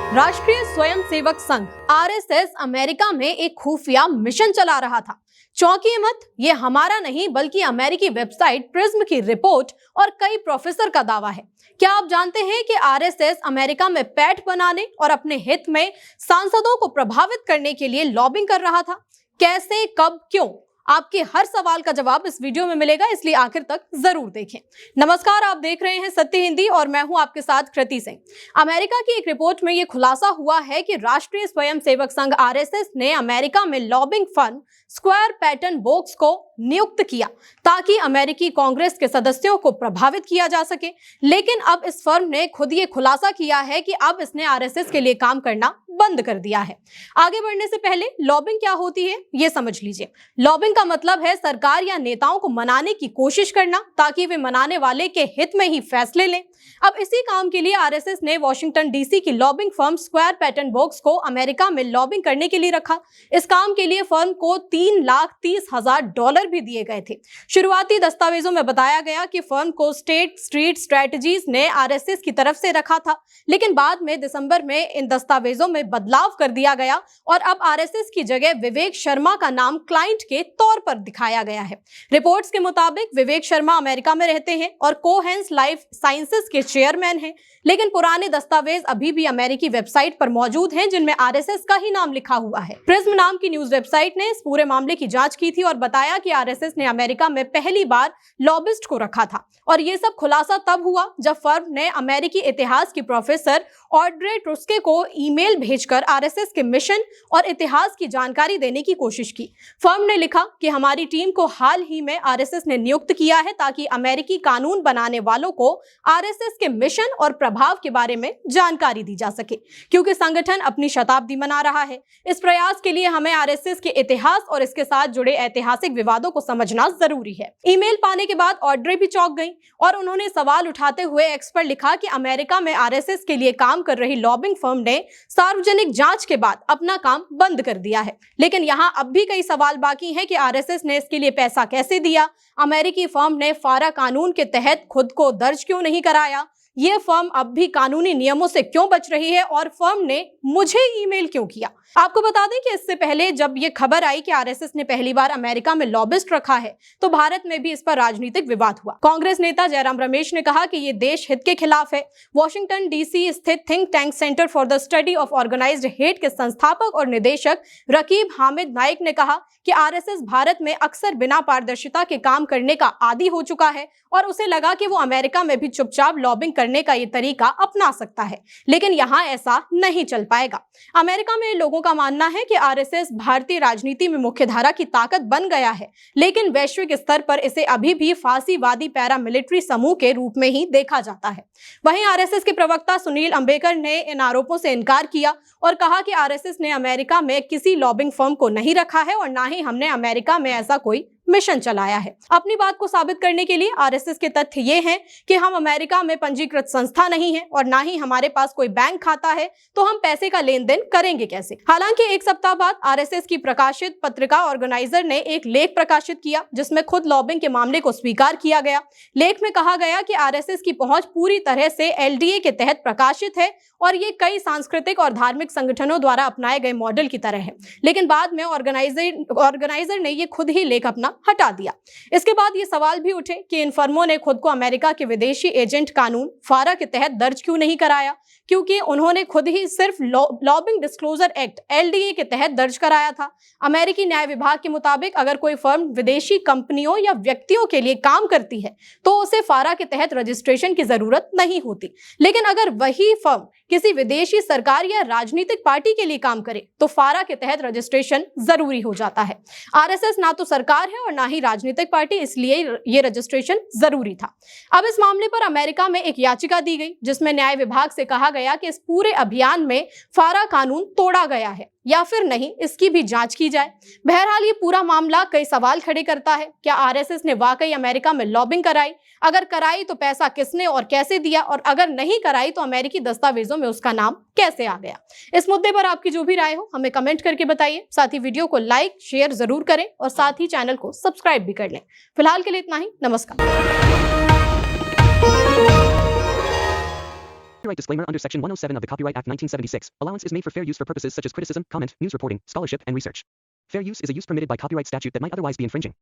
राष्ट्रीय Swayamsevak Sangh RSS America में एक खुफिया मिशन चला रहा था। चौंकिए मत, ये हमारा नहीं बल्कि अमेरिकी वेबसाइट प्रिज्म की रिपोर्ट और कई प्रोफेसर का दावा है। क्या आप जानते हैं कि आरएसएस अमेरिका में पैठ बनाने और अपने हित में सांसदों को प्रभावित करने के लिए लॉबिंग कर रहा था? कैसे, कब, क्यों? आपके हर सवाल का जवाब इस वीडियो में मिलेगा, इसलिए आखिर तक जरूर देखें। नमस्कार, आप देख रहे हैं सत्य हिंदी और मैं हूं आपके साथ कृति सिंह। अमेरिका की एक रिपोर्ट में यह खुलासा हुआ है कि राष्ट्रीय स्वयंसेवक संघ आरएसएस ने अमेरिका में lobbying firm square pattern box को नियुक्त किया ताकि अमेरिकी कांग्रेस के सदस्यों को प्रभावित किया जा सके। लेकिन अब इस फर्म ने खुद ये खुलासा किया है कि अब इसने आरएसएस के लिए काम करना बंद कर दिया है। आगे बढ़ने से पहले लॉबिंग क्या होती है ये समझ लीजिए। लॉबिंग का मतलब है सरकार या नेताओं को मनाने की कोशिश करना ताकि वे मनाने वाले के हित में ही फैसले लें। अब इसी काम के लिए आरएसएस ने वॉशिंगटन डीसी की lobbying firm square pattern box को अमेरिका में लॉबिंग करने के लिए रखा। इस काम के लिए फर्म को $3,30,000 भी दिए गए थे। शुरुआती दस्तावेजों में बताया गया कि फर्म को स्टेट स्ट्रीट स्ट्रेटजीज ने आरएसएस की तरफ से रखा था, लेकिन बाद में दिसंबर में इन दस्तावेजों में बदलाव कर दिया गया और अब आरएसएस की जगह विवेक शर्मा का नाम क्लाइंट के तौर पर दिखाया गया है। रिपोर्ट्स के मुताबिक विवेक शर्मा अमेरिका में रहते हैं और कोहेंस लाइफ साइंसेस के चेयरमैन हैं, लेकिन पुराने दस्तावेज अभी भी अमेरिकी वेबसाइट पर मौजूद हैं जिनमें आरएसएस का ही नाम लिखा हुआ है। प्रिज्म नाम की न्यूज वेबसाइट ने इस पूरे मामले की जांच की थी और बताया कि आरएसएस ने अमेरिका में पहली बार लॉबिस्ट को रखा था और ये सब खुलासा तब हुआ जब फर्म ने अमेरिकी इतिहास की प्रोफेसर ऑड्रे ट्रुस्के को ईमेल भेजकर आरएसएस के मिशन और इतिहास की जानकारी देने की कोशिश की। फर्म ने लिखा कि हमारी टीम को हाल ही में आरएसएस ने नियुक्त किया है ताकि अमेरिकी कानून बनाने वालों को आरएसएस के मिशन और प्रभाव के बारे में जानकारी दी जा सके, क्योंकि संगठन अपनी शताब्दी मना रहा है। इस प्रयास के लिए हमें आरएसएस के इतिहास और इसके साथ जुड़े ऐतिहासिक विवादों को समझना जरूरी है। ईमेल पाने के बाद ऑड्रे भी चौंक गई और उन्होंने सवाल उठाते हुए एक्स पर लिखा कि अमेरिका में आरएसएस के लिए काम कर रही लॉबिंग फर्म ने सार्वजनिक जांच के बाद अपना काम बंद कर दिया है। लेकिन यहाँ अब भी कई सवाल बाकी हैं कि आरएसएस ने इसके लिए पैसा कैसे दिया, अमेरिकी फर्म ने फारा कानून के तहत खुद को दर्ज क्यों नहीं कराया, यह फर्म अब भी कानूनी नियमों से क्यों बच रही है और फर्म ने मुझे ईमेल क्यों किया। आपको बता दें कि इससे पहले जब यह खबर आई कि आरएसएस ने पहली बार अमेरिका में लॉबिस्ट रखा है तो भारत में भी इस पर राजनीतिक विवाद हुआ। कांग्रेस नेता जयराम रमेश ने कहा कि यह देश हित के खिलाफ है। वॉशिंगटन डीसी स्थित think tank centre for the study of organised hate के संस्थापक और निदेशक रकीब हामिद नाइक ने कहा कि आरएसएस भारत में अक्सर बिना पारदर्शिता के काम करने का आदी हो चुका है और उसे लगा कि वो अमेरिका में भी चुपचाप लॉबिंग करने का ये तरीका अपना सकता है, लेकिन यहाँ ऐसा नहीं चल पाएगा। अमेरिका में लोगों का मानना है कि आरएसएस भारतीय राजनीति में मुख्यधारा की ताकत बन गया है, लेकिन वैश्विक स्तर पर इसे अभी भी फांसीवादी पैरामिलिट्री समूह के रूप में ही देखा जाता है। वहीं आरएसएस के प्रवक्ता सुनील अंबेकर ने इन आरोपों से इनकार किया और कहा कि आरएसएस ने अमेरिका में किसी लॉबिंग फर्म को नहीं रखा है और ना ही हमने अमेरिका में ऐसा कोई मिशन चलाया है। अपनी बात को साबित करने के लिए आरएसएस के तथ्य ये हैं कि हम अमेरिका में पंजीकृत संस्था नहीं है और ना ही हमारे पास कोई बैंक खाता है, तो हम पैसे का लेन देन करेंगे कैसे। हालांकि एक सप्ताह बाद आरएसएस की प्रकाशित पत्रिका ऑर्गेनाइजर ने एक लेख प्रकाशित किया जिसमें खुद लॉबिंग के मामले को स्वीकार किया गया। लेख में कहा गया कि आरएसएस की पहुंच पूरी तरह से एलडीए के तहत प्रकाशित है और ये कई सांस्कृतिक और धार्मिक संगठनों द्वारा अपनाए गए मॉडल की तरह है, लेकिन बाद में ऑर्गेनाइजर ने ये खुद ही लेख अपना हटा दिया। इसके बाद ये सवाल भी उठे कि इन फर्मों ने खुद को अमेरिका के विदेशी एजेंट कानून फारा के तहत दर्ज क्यों नहीं कराया, क्योंकि उन्होंने खुद ही सिर्फ लॉबिंग डिस्क्लोजर एक्ट एलडीए के तहत दर्ज कराया था। अमेरिकी न्याय विभाग के मुताबिक अगर कोई फर्म विदेशी कंपनियों या व्यक्तियों के लिए काम करती है तो उसे फारा के तहत रजिस्ट्रेशन की जरूरत नहीं होती, लेकिन अगर वही फर्म किसी विदेशी सरकार या राजनीतिक पार्टी के लिए काम करे तो फारा के तहत रजिस्ट्रेशन जरूरी हो जाता है। आरएसएस ना तो सरकार है और ना ही राजनीतिक पार्टी, इसलिए ये रजिस्ट्रेशन जरूरी था। अब इस मामले पर अमेरिका में एक याचिका दी गई जिसमें न्याय विभाग से कहा गया कि इस पूरे अभियान में फारा कानून तोड़ा गया है या फिर नहीं, इसकी भी जांच की जाए। बहरहाल ये पूरा मामला कई सवाल खड़े करता है। क्या आरएसएस ने वाकई अमेरिका में लॉबिंग कराई? अगर कराई तो पैसा किसने और कैसे दिया, और अगर नहीं कराई तो अमेरिकी दस्तावेजों में उसका नाम कैसे आ गया? इस मुद्दे पर आपकी जो भी राय हो हमें कमेंट करके बताइए। साथ ही वीडियो को लाइक शेयर जरूर करें और साथ ही चैनल को सब्सक्राइब भी कर लें। फिलहाल के लिए इतना ही। नमस्कार। Copyright disclaimer under Section 107 of the Copyright Act 1976. Allowance is made for fair use for purposes such as criticism, comment, news reporting, scholarship, and research. Fair use is a use permitted by copyright statute that might otherwise be infringing.